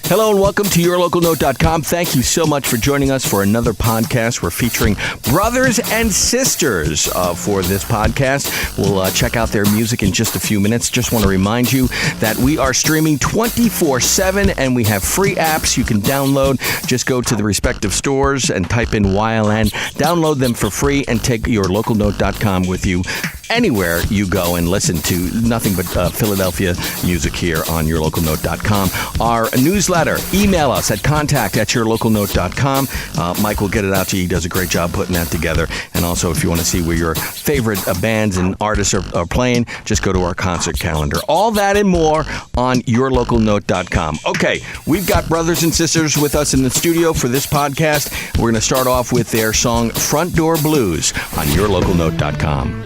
Hello and welcome to YourLocalNote.com. Thank you so much for joining us for another podcast. We're featuring brothers and sisters for this podcast. We'll check out their music in just a few minutes. Just want to remind you that we are streaming 24/7 and we have free apps you can download. Just go to the respective stores and type in YLN. Download them for free and take YourLocalNote.com with you anywhere you go and listen to nothing but Philadelphia music here on YourLocalNote.com. Our newsletter, email us at contact@YourLocalNote.com. Mike will get it out to you. He does a great job putting that together. And also, if you want to see where your favorite bands and artists are playing, just go to our concert calendar. All that and more on YourLocalNote.com. Okay, we've got brothers and sisters with us in the studio for this podcast. We're going to start off with their song Front Door Blues on YourLocalNote.com.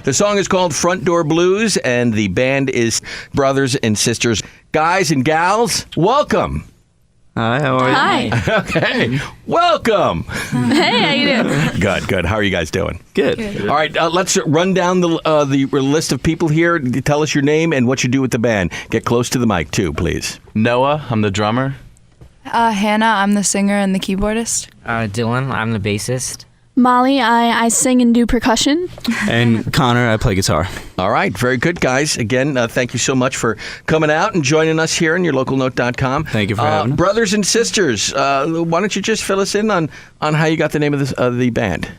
The song is called Front Door Blues, and the band is Brothers and Sisters. Guys and gals, welcome. Hi, how are you? Hi. Okay, welcome. Hey, how you doing? Good. How are you guys doing? Good. All right, let's run down the list of people here. Tell us your name and what you do with the band. Get close to the mic, too, please. Noah, I'm the drummer. Hannah, I'm the singer and the keyboardist. Dylan, I'm the bassist. Molly, I sing and do percussion. And Connor, I play guitar. All right, very good, guys. Again, thank you so much for coming out and joining us here on YourLocalNote.com. Thank you for having us. Brothers and sisters, why don't you just fill us in on how you got the name of the band?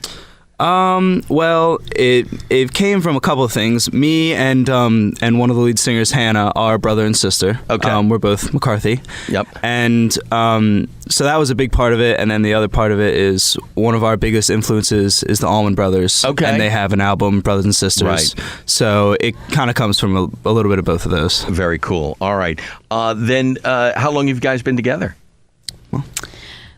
Well, it came from a couple of things. Me and one of the lead singers, Hannah, are brother and sister. Okay. We're both McCarthy. Yep. And so that was a big part of it. And then the other part of it is one of our biggest influences is the Allman Brothers. Okay. And they have an album, Brothers and Sisters. Right. So it kind of comes from a little bit of both of those. Very cool. All right. Then how long have you guys been together?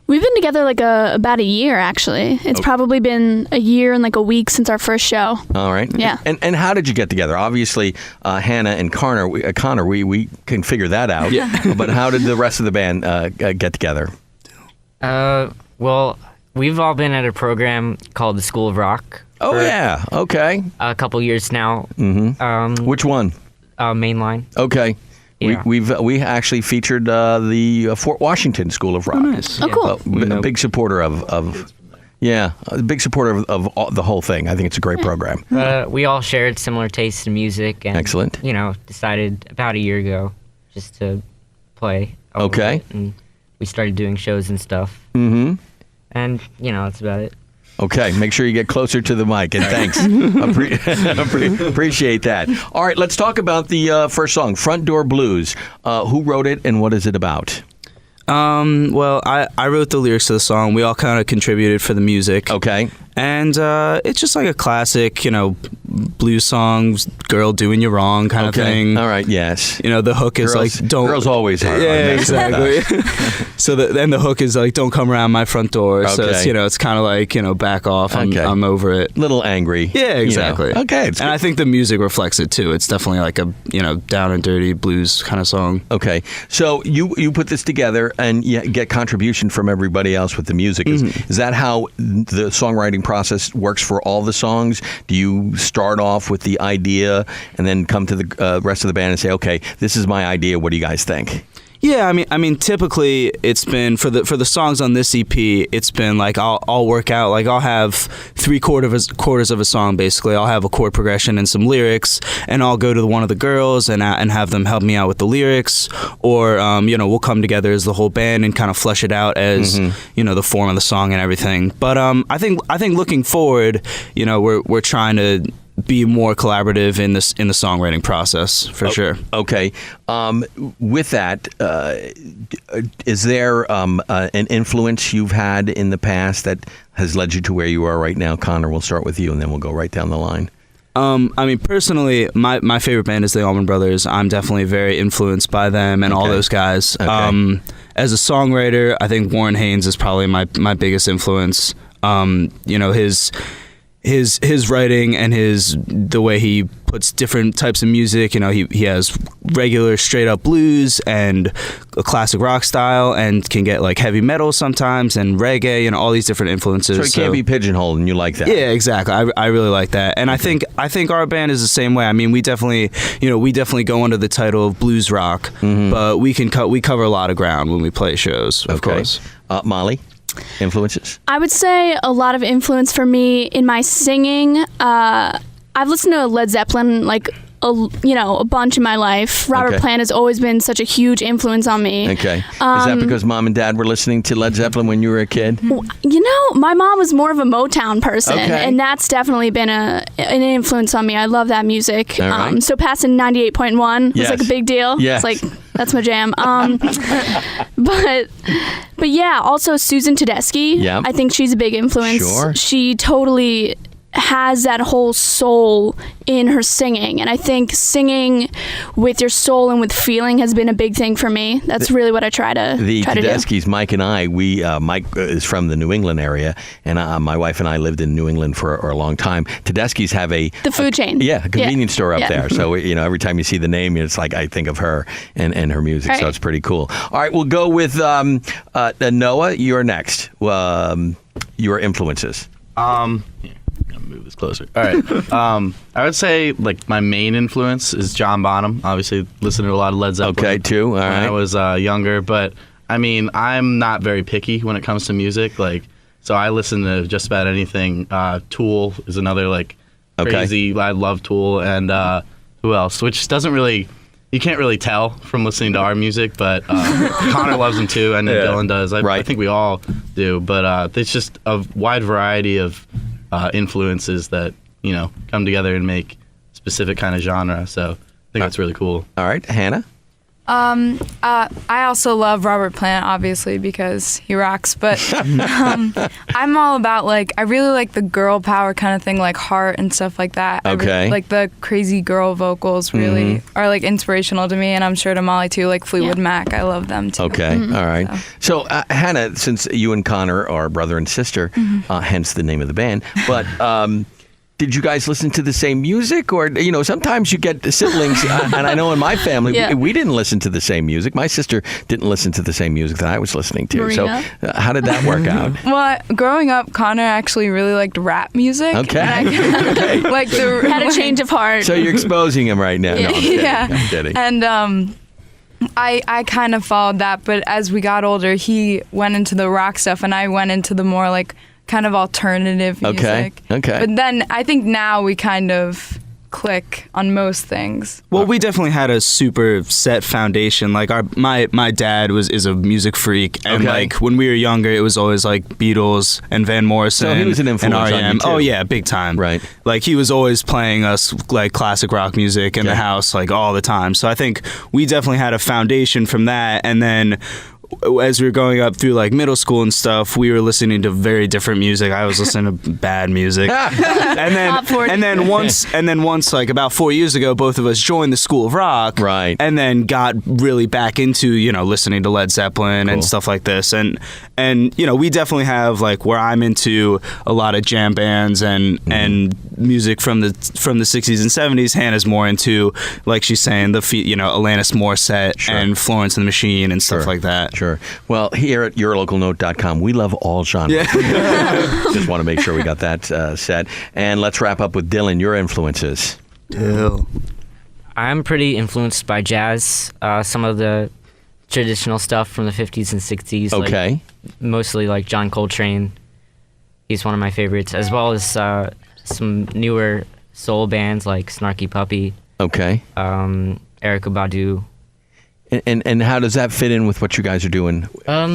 We've been together like about a year, actually. It's probably been a year and like a week since our first show. All right. Yeah. And how did you get together? Obviously, Hannah and Connor, we can figure that out. Yeah. But how did the rest of the band get together? Well, we've all been at a program called the School of Rock. Oh, for yeah. Okay. A couple years now. Mm-hmm. Which one? Mainline. Okay. Yeah. We actually featured the Fort Washington School of Rock. Oh, nice. Oh, cool. A big supporter of a big supporter of the whole thing. I think it's a great program. We all shared similar tastes in music. And, Excellent. Decided about a year ago just to play. a little Okay. bit, and we started doing shows and stuff. Mm-hmm. And, that's about it. Okay, make sure you get closer to the mic, and thanks. Appreciate that. All right, let's talk about the first song, Front Door Blues. Who wrote it, and what is it about? Well, I wrote the lyrics to the song. We all kind of contributed for the music. Okay. And it's just like a classic, blues songs, girl doing you wrong kind of thing. All right, yes. The hook is Girls, like, don't. Girls always are. Yeah, exactly. So then the hook is like, don't come around my front door. So it's, Okay. it's kind of like, back off. Okay. I'm over it. Little angry. Yeah, exactly. Okay. It's And I think the music reflects it too. It's definitely like a, down and dirty blues kind of song. Okay, so you put this together and you get contribution from everybody else with the music. Is that how the songwriting process works for all the songs? Do you start off with the idea and then come to the rest of the band and say, okay, this is my idea, what do you guys think? Yeah, I mean, typically it's been for the songs on this EP. It's been like I'll work out, like I'll have 3/4 of a song basically. I'll have a chord progression and some lyrics, and I'll go to one of the girls and have them help me out with the lyrics, or we'll come together as the whole band and kind of flesh it out as the form of the song and everything. But I think looking forward, we're trying to be more collaborative in the songwriting process for sure. Okay. With that, is there an influence you've had in the past that has led you to where you are right now? Connor, we'll start with you, and then we'll go right down the line. I mean, personally, my favorite band is the Allman Brothers. I'm definitely very influenced by them and all those guys. Okay. As a songwriter, I think Warren Haynes is probably my biggest influence. His writing and the way he puts different types of music, he has regular straight up blues and a classic rock style, and can get like heavy metal sometimes and reggae and all these different influences. So it can't be pigeonholed, and you like that. Yeah, exactly. I really like that, and I think our band is the same way. I mean, we definitely go under the title of blues rock, but we cover a lot of ground when we play shows. Of course. Molly, influences? I would say a lot of influence for me in my singing. I've listened to Led Zeppelin like a bunch in my life. Robert Plant has always been such a huge influence on me. Okay. Is that because mom and dad were listening to Led Zeppelin when you were a kid? My mom was more of a Motown person, and that's definitely been an influence on me. I love that music. All right. So passing 98.1 was like a big deal. Yes. It's like, that's my jam. But yeah, also Susan Tedeschi. Yeah. I think she's a big influence. Sure. She totally has that whole soul in her singing, and I think singing with your soul and with feeling has been a big thing for me. That's really what I try to do. Tedeschis, Mike and I, Mike is from the New England area, and my wife and I lived in New England for a long time. Tedeschis have the food chain. Yeah, a convenience store up there. So every time you see the name, it's like I think of her and her music. Right. So it's pretty cool. All right, we'll go with Noah. You're next. Your influences. Move this closer. All right. I would say like my main influence is John Bonham. Obviously, listened to a lot of Led Zeppelin. Okay, too. All right. When I was younger, but I mean, I'm not very picky when it comes to music. Like, so I listen to just about anything. Tool is another crazy. I love Tool, and who else? Which doesn't really. You can't really tell from listening to our music, but Connor loves them too, and Dylan does. I think we all do. But it's just a wide variety of influences that come together and make specific kind of genre. So I think that's really cool. All right, Hannah. I also love Robert Plant, obviously, because he rocks. But I'm all about I really like the girl power kind of thing, like Heart and stuff like that. Okay. Like the crazy girl vocals really are inspirational to me, and I'm sure to Molly too. Like Fleetwood Mac, I love them too. Okay, all right. So Hannah, since you and Connor are brother and sister, hence the name of the band, but. Did you guys listen to the same music? Or, sometimes you get siblings, and I know in my family, we didn't listen to the same music. My sister didn't listen to the same music that I was listening to. Marina? So how did that work out? Well, growing up, Connor actually really liked rap music. Okay. Okay. Had a change of heart. So you're exposing him right now. No, I'm kidding. Yeah. I'm kidding. And I kind of followed that, but as we got older, he went into the rock stuff, and I went into the more kind of alternative music. Okay. But then I think now we kind of click on most things. Well, we definitely had a super set foundation. Like my dad is a music freak, and when we were younger, it was always Beatles and Van Morrison. So he was an influence and R.E.M. on you too. Oh yeah, big time. Right. He was always playing us classic rock music in the house all the time. So I think we definitely had a foundation from that, and then. As we were going up through middle school and stuff, we were listening to very different music. I was listening to bad music, and then once about 4 years ago, both of us joined the School of Rock, right? And then got really back into listening to Led Zeppelin and stuff like this, and we definitely have where I'm into a lot of jam bands and music from the 60s and 70s. Hannah's more into she's saying the Alanis Morissette and Florence and the Machine and stuff like that. Sure. Well, here at YourLocalNote.com, we love all genres. Just want to make sure we got that set. And let's wrap up with Dylan, your influences. I'm pretty influenced by jazz. Some of the traditional stuff from the 50s and 60s. Okay. Mostly John Coltrane. He's one of my favorites, as well as some newer soul bands like Snarky Puppy. Okay. Erykah Badu. And how does that fit in with what you guys are doing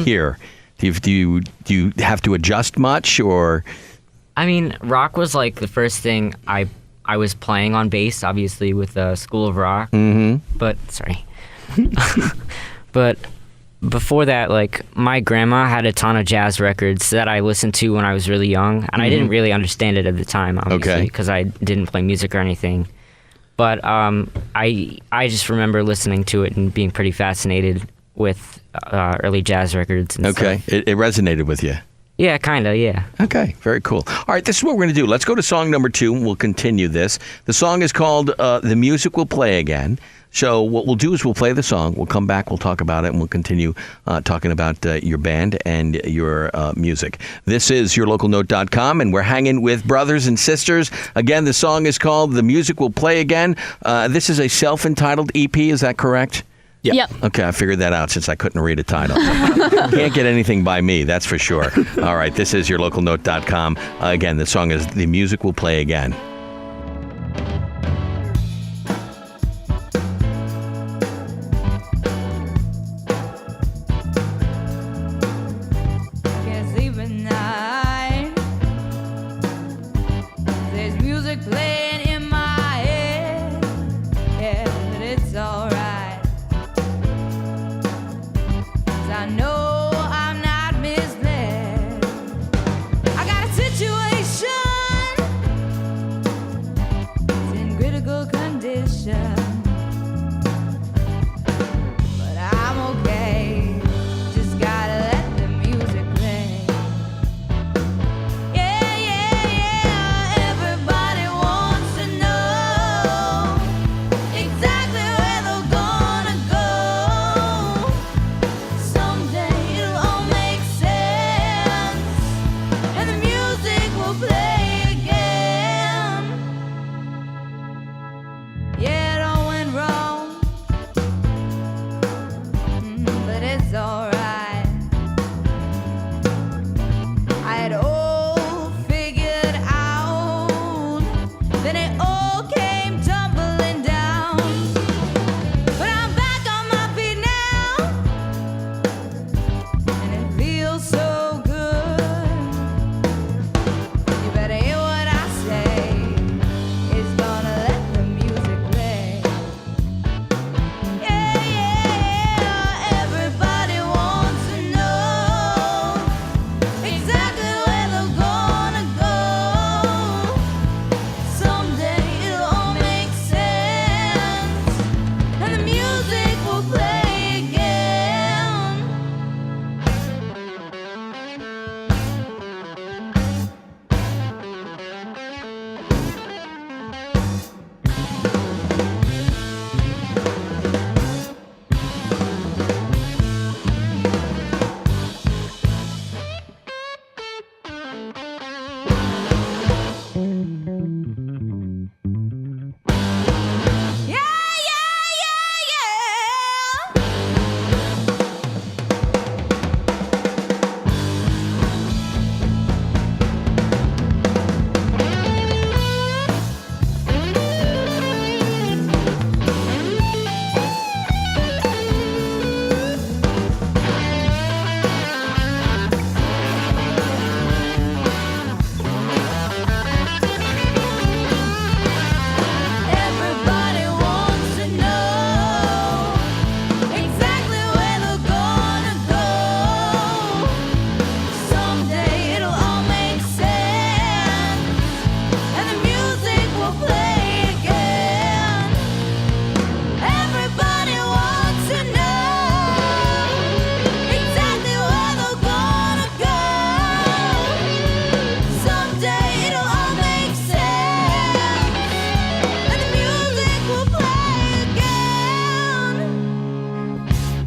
here? Do you have to adjust much, or? I mean, rock was the first thing I was playing on bass, obviously with School of Rock. Mm-hmm. But but before that, my grandma had a ton of jazz records that I listened to when I was really young, and I didn't really understand it at the time, obviously, because I didn't play music or anything. But I just remember listening to it and being pretty fascinated with early jazz records and stuff. It resonated with you. Yeah, kind of, yeah. Okay, very cool. All right, this is what we're going to do. Let's go to song number 2, and we'll continue this. The song is called The Music Will Play Again. So what we'll do is we'll play the song, we'll come back, we'll talk about it, and we'll continue talking about your band and your music. This is YourLocalNote.com, and we're hanging with brothers and sisters. Again, the song is called The Music Will Play Again. This is a self-entitled EP, is that correct? Yep. Okay, I figured that out since I couldn't read a title. Can't get anything by me, that's for sure. All right, this is YourLocalNote.com. Again, the song is The Music Will Play Again. I got a situation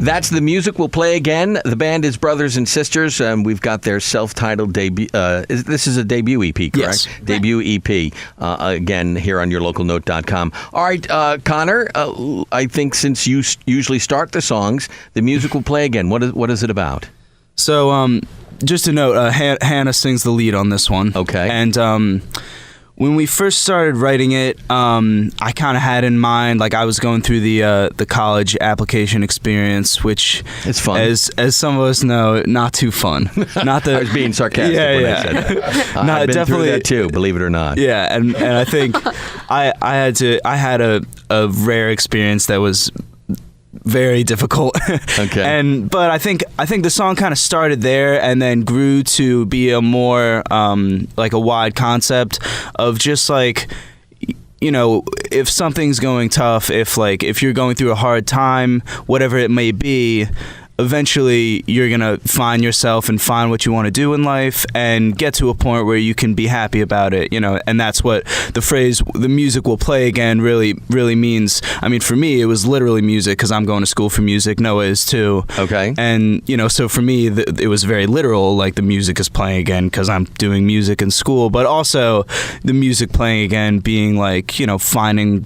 That's The Music Will Play Again. The band is Brothers and Sisters. We've got their self-titled debut. This is a debut EP, correct? Yes. Debut EP. Again, here on yourlocalnote.com. All right, Connor, I think since you usually start the songs, The Music Will Play Again. What is it about? So, just a note, Hannah sings the lead on this one. Okay. And when we first started writing it, I kind of had in mind, like I was going through the college application experience, which it's fun, as some of us know, not too fun. Not that I was being sarcastic when I said that. I've been through that too, believe it or not. Yeah, and I think I had a rare experience that was very difficult. Okay. But I think the song kind of started there and then grew to be a more like a wide concept of just like, you know, if something's going tough, if you're going through a hard time, whatever it may be, eventually you're gonna find yourself and find what you want to do in life and get to a point where you can be happy about it, you know. And that's what the phrase "the music will play again" really means. I mean, for me, it was literally music because I'm going to school for music. Noah is too. Okay. And you know, so for me, it was very literal. Like the music is playing again because I'm doing music in school, but also the music playing again being like, you know, finding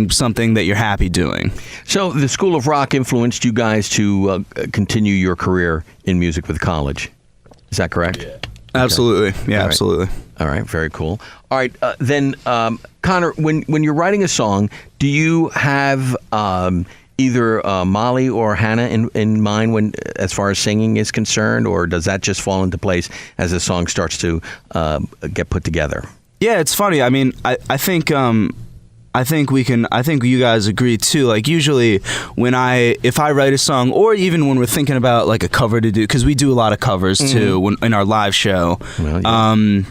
something that you're happy doing. So the School of Rock influenced you guys to continue your career in music with college. Is that correct? Yeah. Absolutely. Yeah, All absolutely. Right. All right, very cool. All right, then, Connor, when you're writing a song, do you have either Molly or Hannah in mind as far as singing is concerned, or does that just fall into place as the song starts to get put together? Yeah, it's funny. I mean, I think you guys agree too. Like usually if I write a song, or even when we're thinking about like a cover to do, because we do a lot of covers too in our live show. Well, yeah.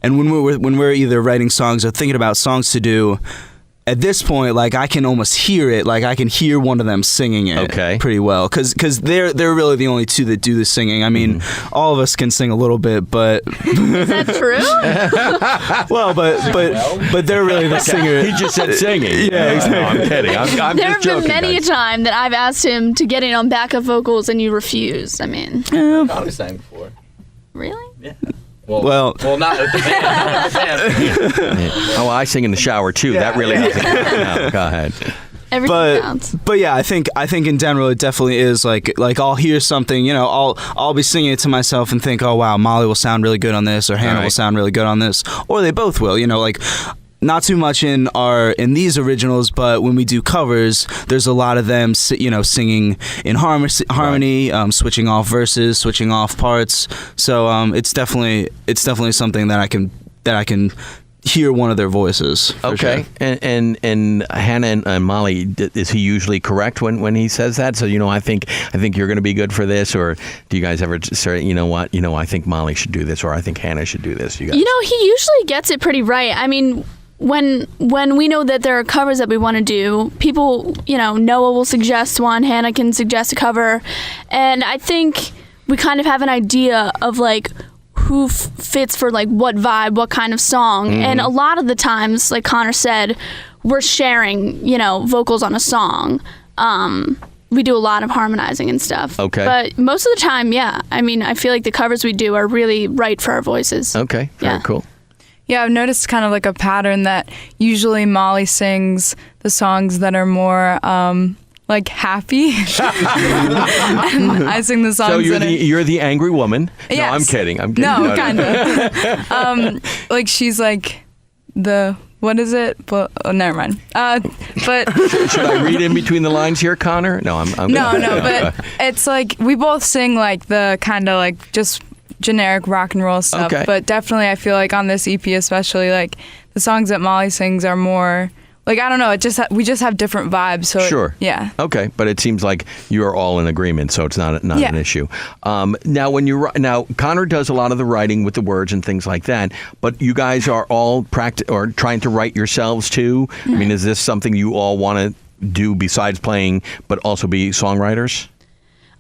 And when we're either writing songs or thinking about songs to do, at this point, like I can almost hear it. Like I can hear one of them singing it pretty well, because they're really the only two that do the singing. I mean, all of us can sing a little bit, but is that true? well, but they're really the singer. He just said singing. Yeah, exactly. No, I'm kidding. I'm there just joking. There have been many a time that I've asked him to get in on backup vocals and you refuse. I mean, Connor sang before. Really? Yeah. Well, not with the band. Oh, I sing in the shower too. Yeah, that really doesn't count. No, go ahead. Everything counts. But yeah, I think in general it definitely is like I'll hear something, you know, I'll be singing it to myself and think, oh wow, Molly will sound really good on this, or Hannah will sound really good on this, or they both will, you know, like. Not too much in these originals, but when we do covers, there's a lot of them, you know, singing in harmony, switching off verses, switching off parts. So it's definitely something that I can hear one of their voices. Okay, sure. and Hannah and Molly, is he usually correct when he says that? So, you know, I think you're going to be good for this, or do you guys ever say, you know what, you know, I think Molly should do this, or I think Hannah should do this? You guys? You know, he usually gets it pretty right. I mean, when we know that there are covers that we want to do, people, you know, Noah will suggest one, Hannah can suggest a cover, and I think we kind of have an idea of like who fits for like what vibe, what kind of song. And a lot of the times, like Connor said, we're sharing, you know, vocals on a song. We do a lot of harmonizing and stuff. Okay. But most of the time, yeah. I mean, I feel like the covers we do are really right for our voices. Okay, very cool. Yeah, I've noticed kind of like a pattern that usually Molly sings the songs that are more like happy, and I sing the songs. So you're the angry woman. Yes. No, I'm kidding. No, kind of. Like she's like the. What is it? But never mind. But should I read in between the lines here, Connor? No, I'm no. But it's like we both sing like the kind of like just generic rock and roll stuff. Okay. But definitely, I feel like on this EP, especially, like the songs that Molly sings are more. Like, I don't know, we just have different vibes. So sure. Yeah. Okay, but it seems like you are all in agreement, so it's not an issue. Now, Connor does a lot of the writing with the words and things like that, but you guys are all trying to write yourselves too? I mean, is this something you all want to do besides playing, but also be songwriters?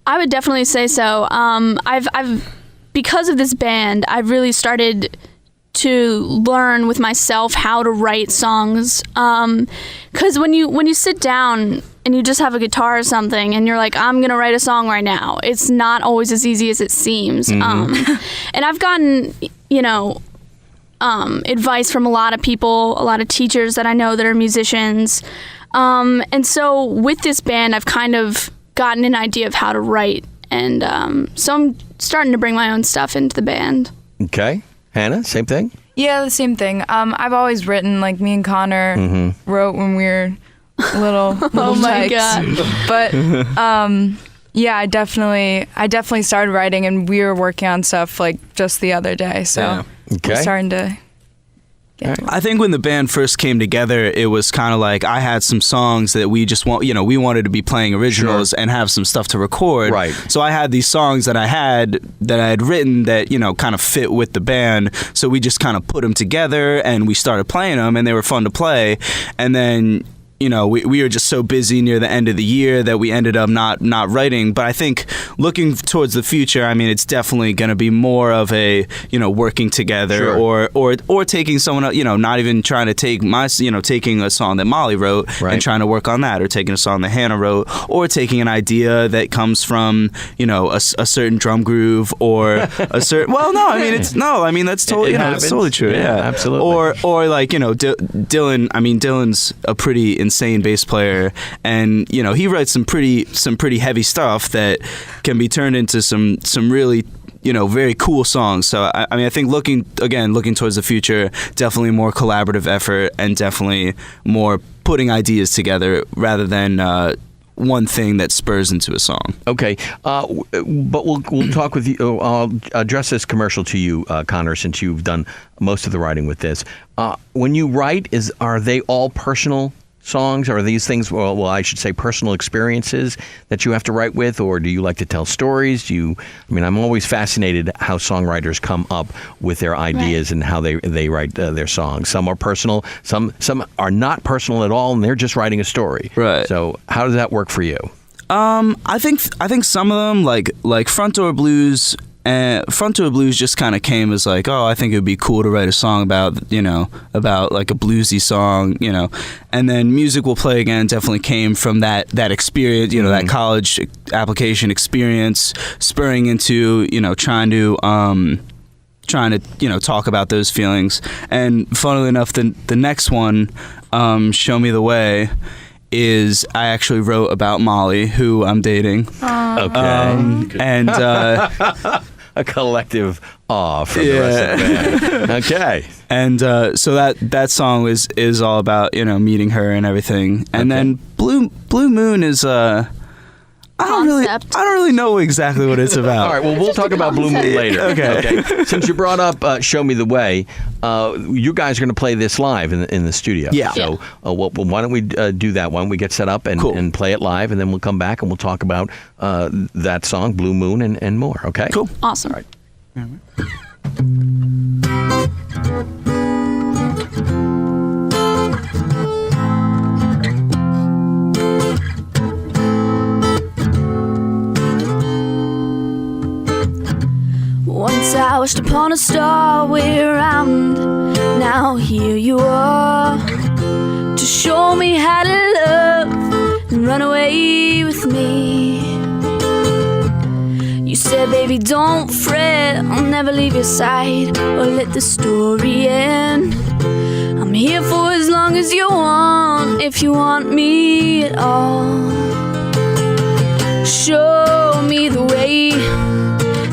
I would definitely say so. I've because of this band, I've really started to learn with myself how to write songs, because when you sit down and you just have a guitar or something and you're like, I'm gonna write a song right now. It's not always as easy as it seems. And I've gotten, advice from a lot of people, a lot of teachers that I know that are musicians. And so with this band, I've kind of gotten an idea of how to write. And so I'm starting to bring my own stuff into the band. Okay. Hannah, same thing? Yeah, the same thing. I've always written, like me and Connor wrote when we were little Oh my tykes. God. But yeah, I definitely started writing, and we were working on stuff like just the other day. So Yeah. Okay. we're starting to get to it. I think when the band first came together, it was kind of like I had some songs that we just we wanted to be playing originals and have some stuff to record. Right. So I had these songs that I had written that, kind of fit with the band. So we just kind of put them together and we started playing them, and they were fun to play. And then we were just so busy near the end of the year that we ended up not writing. But I think looking towards the future, I mean, it's definitely going to be more of a, working together or taking someone, not even trying to take taking a song that Molly wrote and trying to work on that, or taking a song that Hannah wrote, or taking an idea that comes from, a certain drum groove or a certain, that's totally, that's totally true. Yeah, absolutely. Or like, Dylan, Dylan's a pretty insane bass player, and he writes some pretty heavy stuff that can be turned into some really very cool songs. So I think looking towards the future, definitely more collaborative effort and definitely more putting ideas together rather than one thing that spurs into a song. Okay, but we'll talk with you. I'll address this commercial to you, Connor, since you've done most of the writing with this. When you write, are they all personal songs? Are these things, well, I should say personal experiences that you have to write with, or do you like to tell stories? I'm always fascinated how songwriters come up with their ideas and how they write their songs. Some are personal, some are not personal at all, and they're just writing a story. Right. So how does that work for you? I think some of them, like Front Door Blues. Front Door Blues just kind of came as like, I think it would be cool to write a song about like a bluesy song, and then Music Will Play Again definitely came from that experience, that college application experience, spurring into, trying to talk about those feelings. And funnily enough, the next one, Show Me the Way, is I actually wrote about Molly, who I'm dating. Okay. And a collective awe from the rest of the band. Okay. And so that song is all about meeting her and everything. And then Blue Moon is I don't really know exactly what it's about. All right, well, we'll talk about Blue Moon later. Okay. Since you brought up Show Me the Way, you guys are going to play this live in the studio. Yeah. So why don't we do that? Why don't we get set up and play it live, and then we'll come back and we'll talk about that song, Blue Moon, and more, okay? Cool. Awesome. All right. Once I wished upon a star way around. Now here you are to show me how to love and run away with me. You said, baby, don't fret, I'll never leave your side or let the story end. I'm here for as long as you want, if you want me at all. Show me the way,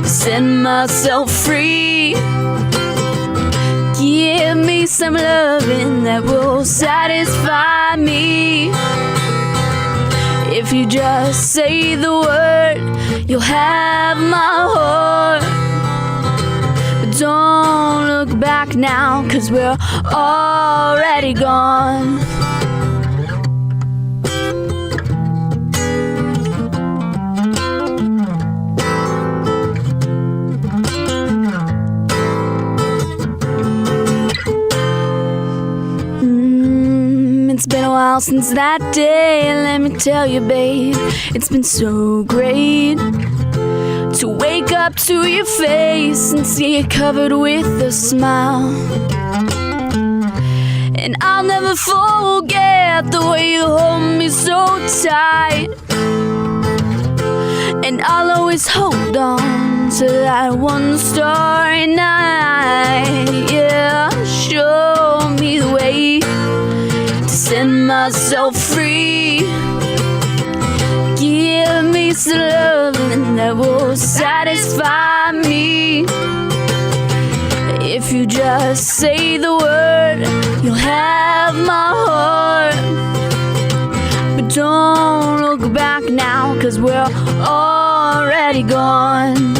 set myself free. Give me some loving that will satisfy me. If you just say the word, you'll have my heart. But don't look back now, 'cause we're already gone. It's been a while since that day, let me tell you, babe, it's been so great to wake up to your face and see it covered with a smile. And I'll never forget the way you hold me so tight. And I'll always hold on to that one starry night. Yeah, show me the way to set myself free. Give me some loving that will satisfy me. If you just say the word, you'll have my heart. But don't look back now, 'cause we're already gone.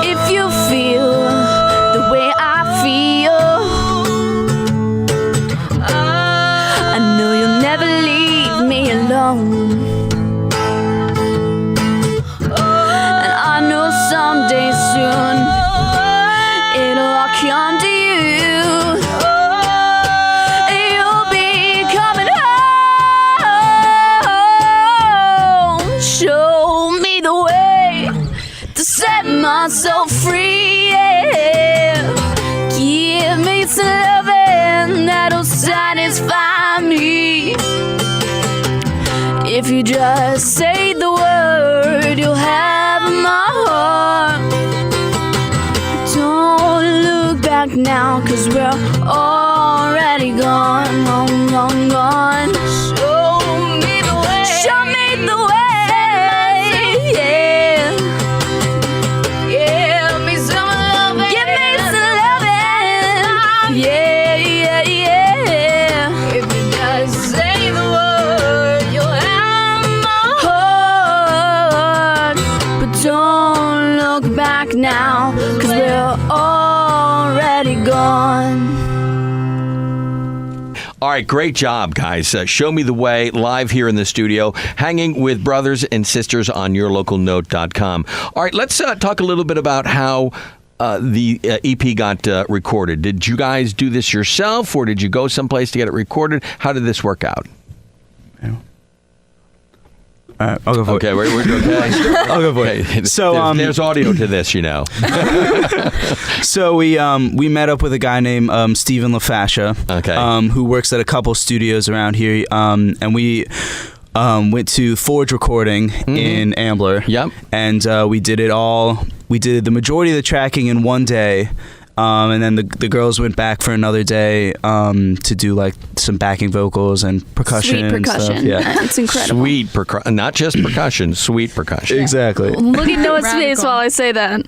If you feel the way I feel, I know you'll never leave me alone. And I know someday soon it'll all come to you. You'll be coming home. Show me the way to set myself free. Yeah. Give me some loving that'll satisfy me. If you just say the word, you'll have my heart. Don't look back now, 'cause we're already gone, gone, gone, gone. Show me the way. Show me the way. Yeah. Give me some loving. Give me some loving. Yeah, yeah, yeah. If you just say the word, you'll have my heart. But don't look back now, 'cause we're already gone. All right, great job, guys. Show Me the Way, live here in the studio, hanging with brothers and sisters on yourlocalnote.com. All right, let's talk a little bit about how the EP got recorded. Did you guys do this yourself, or did you go someplace to get it recorded? How did this work out? I'll go for Okay, it. we're okay. I'll go for it. Okay. So, there's audio to this, you know. So we met up with a guy named Stephen LaFascia, Okay. who works at a couple studios around here, and we went to Forge Recording in Ambler. Yep. And we did it all. We did the majority of the tracking in one day. And then the girls went back for another day to do like some backing vocals and percussion. Sweet and percussion. stuff. Yeah. It's incredible. Sweet percussion, not just percussion, sweet percussion. Exactly. Look at Noah's face Radical. while I say that.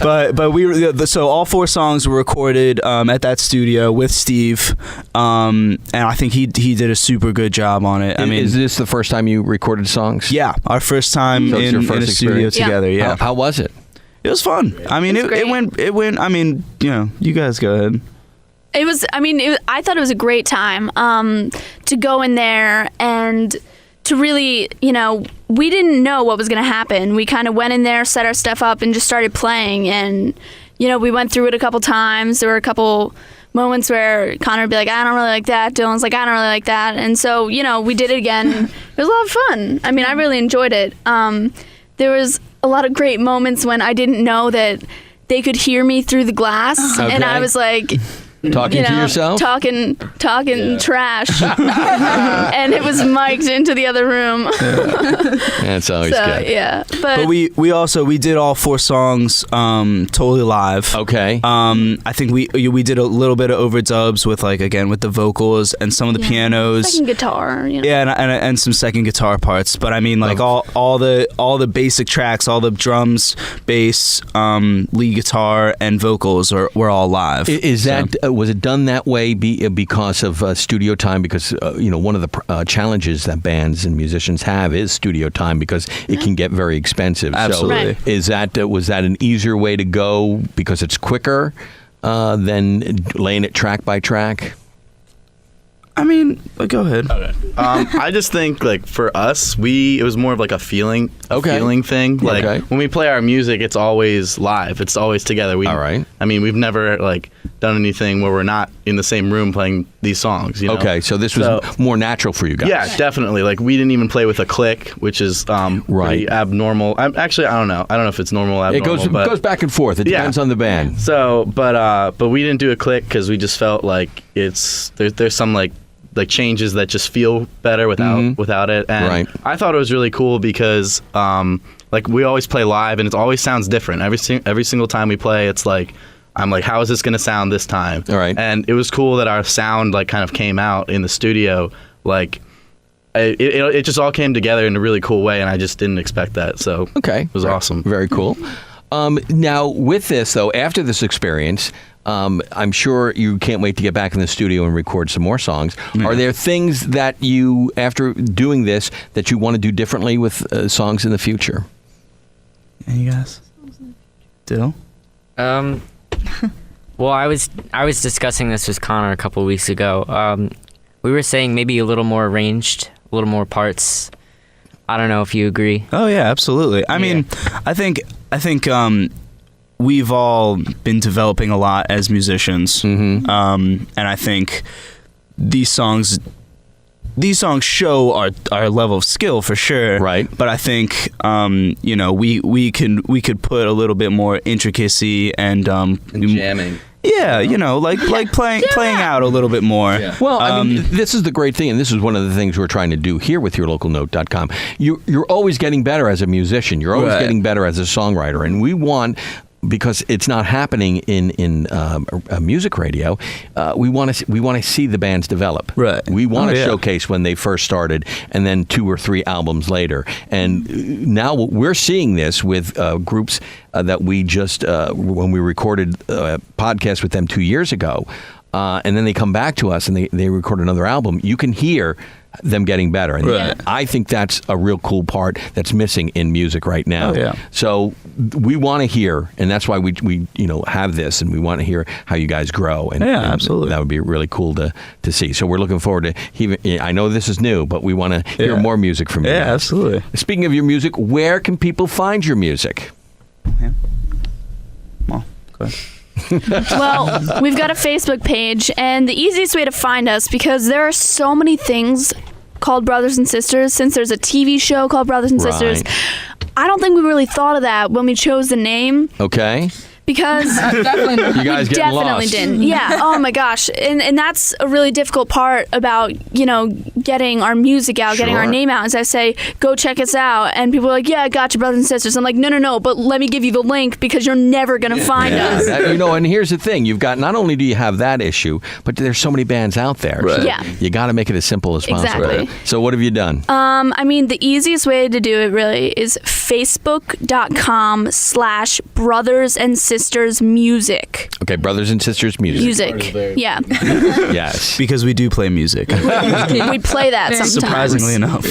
But so all 4 songs were recorded at that studio with Steve, and I think he did a super good job on it. I mean, is this the first time you recorded songs? yeah, our first time So it's your in first a studio experience? together. Yeah, How was it? it was fun. I mean, It's it went. I mean, you guys go ahead. It was. I mean, I thought it was a great time to go in there and to really, we didn't know what was going to happen. We kind of went in there, set our stuff up, and just started playing. And we went through it a couple times. There were a couple moments where Connor would be like, I don't really like that. Dylan's like, I don't really like that. And so, we did it again. It was a lot of fun. I mean, I really enjoyed it. There was a lot of great moments when I didn't know that they could hear me through the glass. Okay. And I was like, Talking to yourself? talking trash, and it was mic'd into the other room. That's always So good. yeah, But we did all 4 songs totally live. Okay. I think we did a little bit of overdubs with with the vocals and some of the pianos. second guitar. Yeah, and some second guitar parts. But I mean, all the basic tracks, all the drums, bass, lead guitar, and vocals were all live. Is that was it done that way because of studio time? Because one of the challenges that bands and musicians have is studio time, because it can get very expensive. Absolutely. So is was that an easier way to go because it's quicker than laying it track by track? I mean, go ahead. Okay. I just think like for us, it was more of like a feeling thing. Like when we play our music, it's always live. It's always together. All right. I mean, we've never like done anything where we're not in the same room playing these songs. You know? Okay, so this was more natural for you guys. Yeah, definitely. Like we didn't even play with a click, which is pretty abnormal. Actually, I don't know. I don't know if it's normal or abnormal. It goes back and forth. It depends on the band. So, but we didn't do a click because we just felt like there's some like changes that just feel better without it. And I thought it was really cool because like we always play live and it always sounds different. Every single time we play, it's like I'm like, how is this gonna sound this time? All right. And it was cool that our sound like kind of came out in the studio. Like it just all came together in a really cool way, and I just didn't expect that. So it was awesome. Very cool. Now with this though, after this experience, I'm sure you can't wait to get back in the studio and record some more songs. Are there things that you, after doing this, that you want to do differently with songs in the future? And you guys? Dill? Well, I was discussing this with Connor a couple weeks ago. We were saying maybe a little more arranged, a little more parts. I don't know if you agree. Oh yeah, absolutely. I mean, I think we've all been developing a lot as musicians, and I think these songs show our level of skill for sure. Right. But I think we could put a little bit more intricacy and jamming. Yeah, like playing out a little bit more. Yeah. Well, I mean, this is the great thing, and this is one of the things we're trying to do here with YourLocalNote.com. You're always getting better as a musician. You're always getting better as a songwriter, and we want, because it's not happening in music radio, we want to see the bands develop. Right. We want to showcase when they first started, and then 2 or 3 albums later. And now we're seeing this with groups that we just when we recorded a podcast with them 2 years ago, and then they come back to us and they record another album. You can hear them getting better. And I think that's a real cool part that's missing in music right now. Oh, yeah. So we want to hear, and that's why we have this, and we want to hear how you guys grow. And, absolutely. That would be really cool to see. So we're looking forward to, I know this is new, but we want to hear more music from you guys. Yeah, absolutely. Speaking of your music, where can people find your music? Yeah. Well, go ahead. Well, we've got a Facebook page, and the easiest way to find us, because there are so many things called Brothers and Sisters, since there's a TV show called Brothers and Sisters, I don't think we really thought of that when we chose the name. Okay. Because you guys getting definitely lost. didn't. Yeah. Oh my gosh. And that's a really difficult part about, getting our music out, getting our name out. As I say, go check us out. And people are like, yeah, I got you, Brothers and Sisters. I'm like, no, but let me give you the link because you're never going to find us. And here's the thing. You've got, not only do you have that issue, but there's so many bands out there. Right. So yeah. You got to make it as simple as possible. Exactly. So what have you done? I mean, the easiest way to do it really is facebook.com/Brothers and Sisters Music. Okay, Brothers and Sisters Music. Yeah. Yes. Because we do play music. We play that sometimes. Surprisingly enough.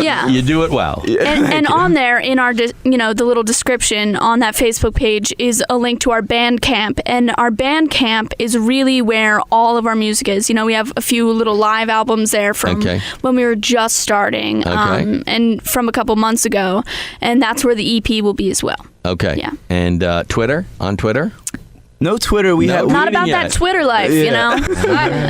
Yeah. You do it well. And on there, in our, the little description on that Facebook page is a link to our Bandcamp. And our Bandcamp is really where all of our music is. We have a few little live albums there from when we were just starting and from a couple months ago. And that's where the EP will be as well. Okay. Yeah. And Twitter? On Twitter? No Twitter. Not about that Twitter life,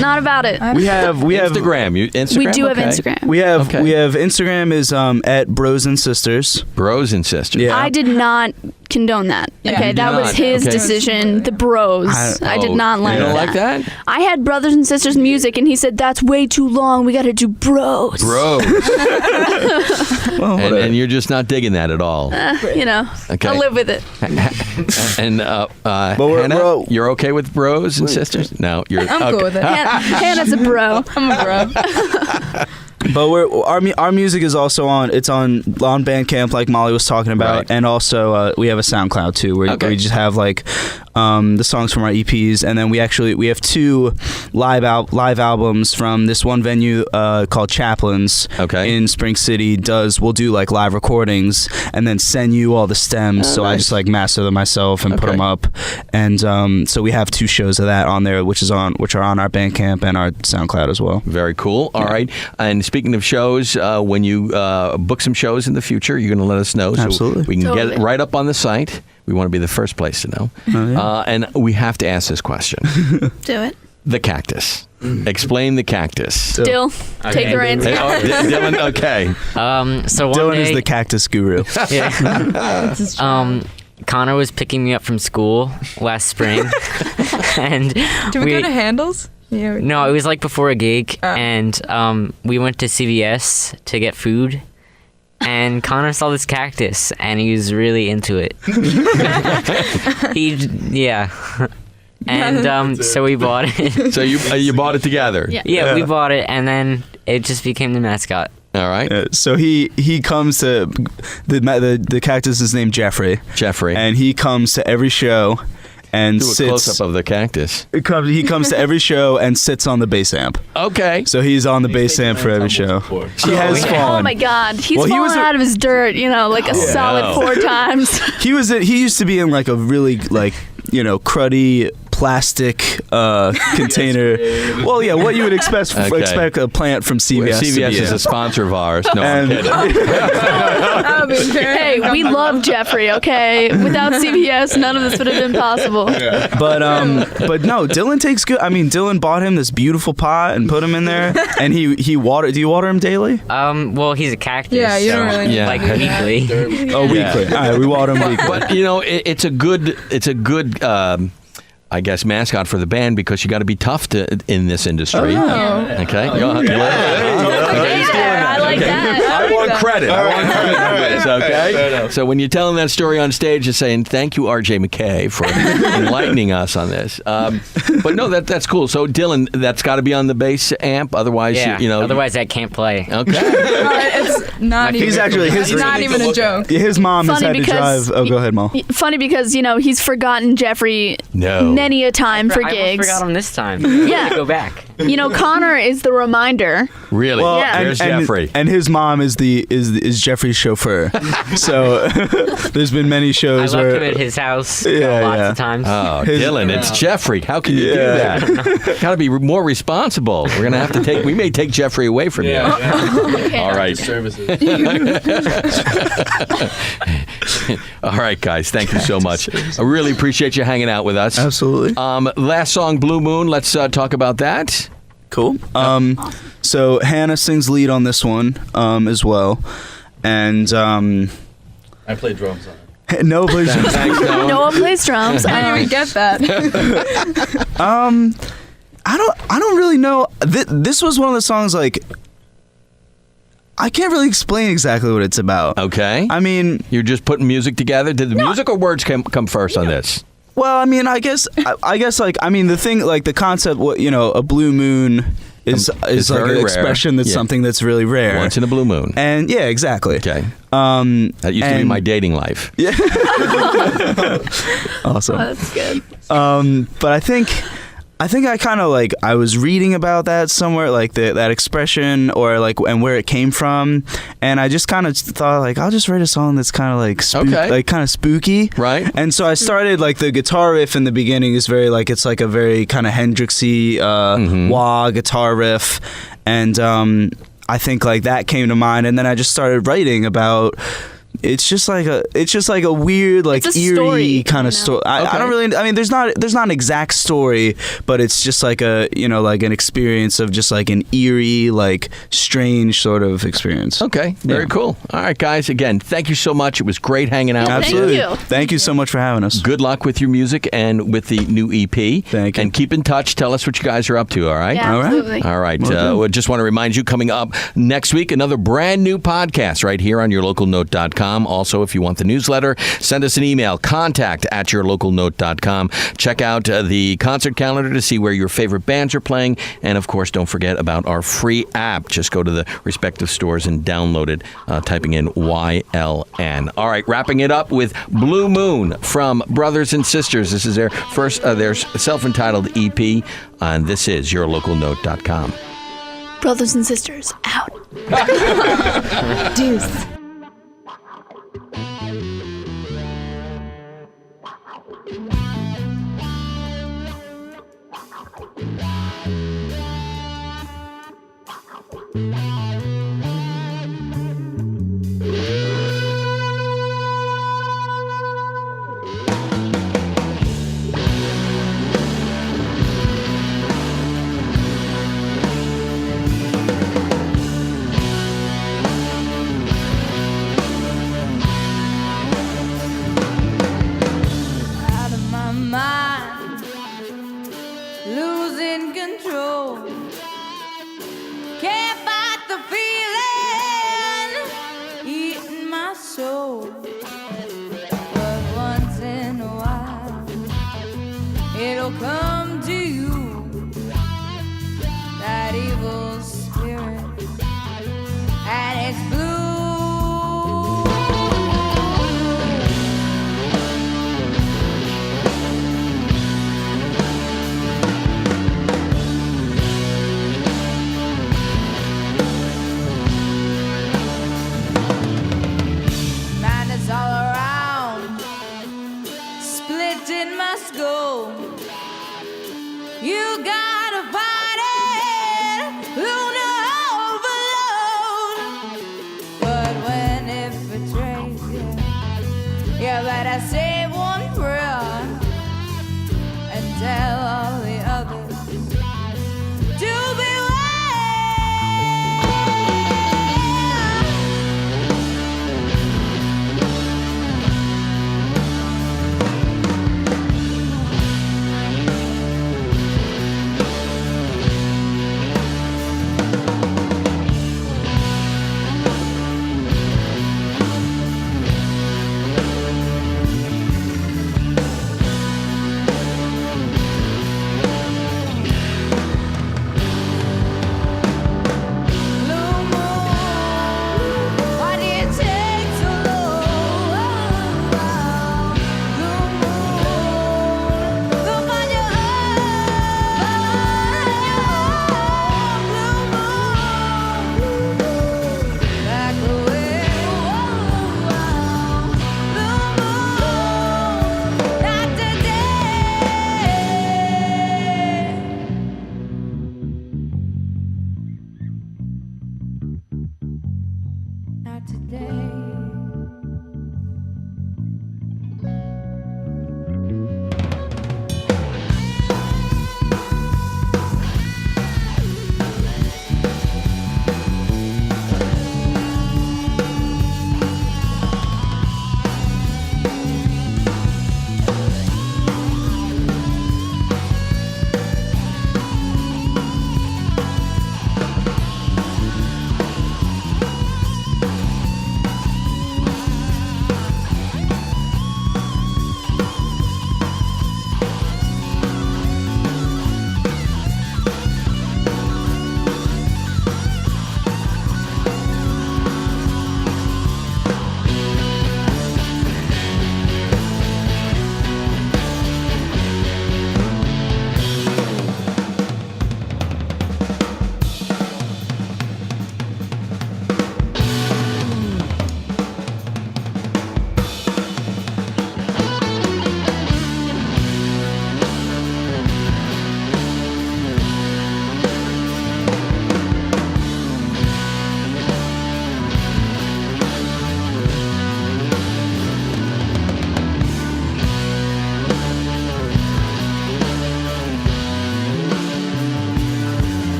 Not about it. We have Instagram. Instagram. We do have Instagram. We have Instagram is at Bros and Sisters. Bros and Sisters. Yeah. I did not condone that. Okay, that was his decision. The Bros. I did not like that. You don't like that? I had Brothers and Sisters Music, and he said that's way too long. We got to do Bros. Bros. and you're just not digging that at all. Okay. I'll live with it. And Hannah, you're okay with Bros and Sisters? No, you're. I'm cool with it. Hannah's a bro. I'm a bro. But our music is also on Bandcamp, like Molly was talking about, and also we have a SoundCloud too, where we just have like the songs from our EPs, and then we have 2 live albums from this one venue called Chaplin's in Spring City. We'll do like live recordings and then send you all the stems. So nice. I just like master them myself and put them up, and so we have 2 shows of that on there, which are on our Bandcamp and our SoundCloud as well. Very cool. All right. And speaking of shows, when you book some shows in the future, you're going to let us know. Absolutely. So we can get it right up on the site. We want to be the first place to know. Oh, yeah. And we have to ask this question. Do it. The cactus. Explain the cactus. Dill, take the reins. Dylan, okay. So one Dylan day, is the cactus guru. Yeah. Connor was picking me up from school last spring, and did we go to Handles? Yeah. No, it was like before a gig, and we went to CVS to get food. And Connor saw this cactus, and he was really into it. And so we bought it. So you bought it together? Yeah, we bought it, and then it just became the mascot. All right. So he comes to the cactus is named Jeffrey, and he comes to every show. And do a close-up of the cactus. He comes to every show and sits on the bass amp. Okay. So he's on the bass amp for every show. He has fallen. Oh my God, he's fallen out of his dirt. Like a solid 4 times. He used to be in like a really cruddy plastic container. Well, yeah, what you would expect a plant from CVS. CVS is a sponsor of ours. No, I'm kidding. Hey, we love Jeffrey. Okay, without CVS, none of this would have been possible. Yeah. But no, Dylan takes good. I mean, Dylan bought him this beautiful pot and put him in there, and he water. Do you water him daily? Well, he's a cactus. Yeah, you don't really like weekly. Weekly. All right, we water him weekly. But it's a good. I guess mascot for the band because you got to be tough in this industry. Oh. Okay. I like that. I want credit. Okay. So when you're telling that story on stage, you're saying thank you, R.J. McKay, for enlightening us on this. But no, that's cool. So Dylan, that's got to be on the bass amp. Otherwise, otherwise I can't play. Okay. It's not even. He's actually It's not even a joke. His mom has had to drive. Oh, go ahead, Mom. Funny because he's forgotten Jeffrey. Many a time for gigs. I forgot him this time. Yeah. Go back. Connor is the reminder. Really? Well, yeah. There's Jeffrey. And his mom is Jeffrey's chauffeur. So there's been many shows I where left him at his house lots of times. Oh, Dylan, it's Jeffrey. How can you do that? Got to be more responsible. We're gonna have to we may take Jeffrey away from you. All right. Services. All right, guys. Thank you so much. I really appreciate you hanging out with us. Absolutely. Last song, Blue Moon. Let's talk about that. Cool. So Hannah sings lead on this one as well, and I play drums on it. Noah plays drums. Thanks, Noah. Noah plays drums. I didn't even get that. I don't really know. This was one of the songs like I can't really explain exactly what it's about. Okay. I mean, you're just putting music together. Did the music or words come first on this? Well, I mean, I guess the thing, like the concept, a blue moon is like an expression that's something that's really rare. Once in a blue moon. And yeah, exactly. Okay. That used to be my dating life. Yeah. Awesome. Oh, that's good. But I think I kind of like I was reading about that somewhere, like that expression or like and where it came from, and I just kind of thought like I'll just write a song that's kind of like kind of spooky, right? And so I started like the guitar riff in the beginning is very like it's like a very kind of Hendrixy wah guitar riff, and I think like that came to mind, and then I just started writing about. It's just like a weird, like eerie kind of story. I don't really. I mean, there's not an exact story, but it's just like like an experience of just like an eerie, like strange sort of experience. Okay, very cool. All right, guys. Again, thank you so much. It was great hanging out. Absolutely. Thank you. Thank you so much for having us. Good luck with your music and with the new EP. Thank you. And keep in touch. Tell us what you guys are up to. All right. Yeah, absolutely. All right. Well, we just want to remind you, coming up next week, another brand new podcast right here on yourlocalnote.com. yourlocalnote.com. Also, if you want the newsletter, send us an email, contact@yourlocalnote.com. Check out the concert calendar to see where your favorite bands are playing. And, of course, don't forget about our free app. Just go to the respective stores and download it, typing in YLN. All right, wrapping it up with Blue Moon from Brothers and Sisters. This is their first, their self-entitled EP, and this is yourlocalnote.com. Brothers and sisters, out. Deuce. Losing control, can't fight the feeling eating my soul. But once in a while, it'll come to you, that evil spirit, and it's blue. You gotta fight.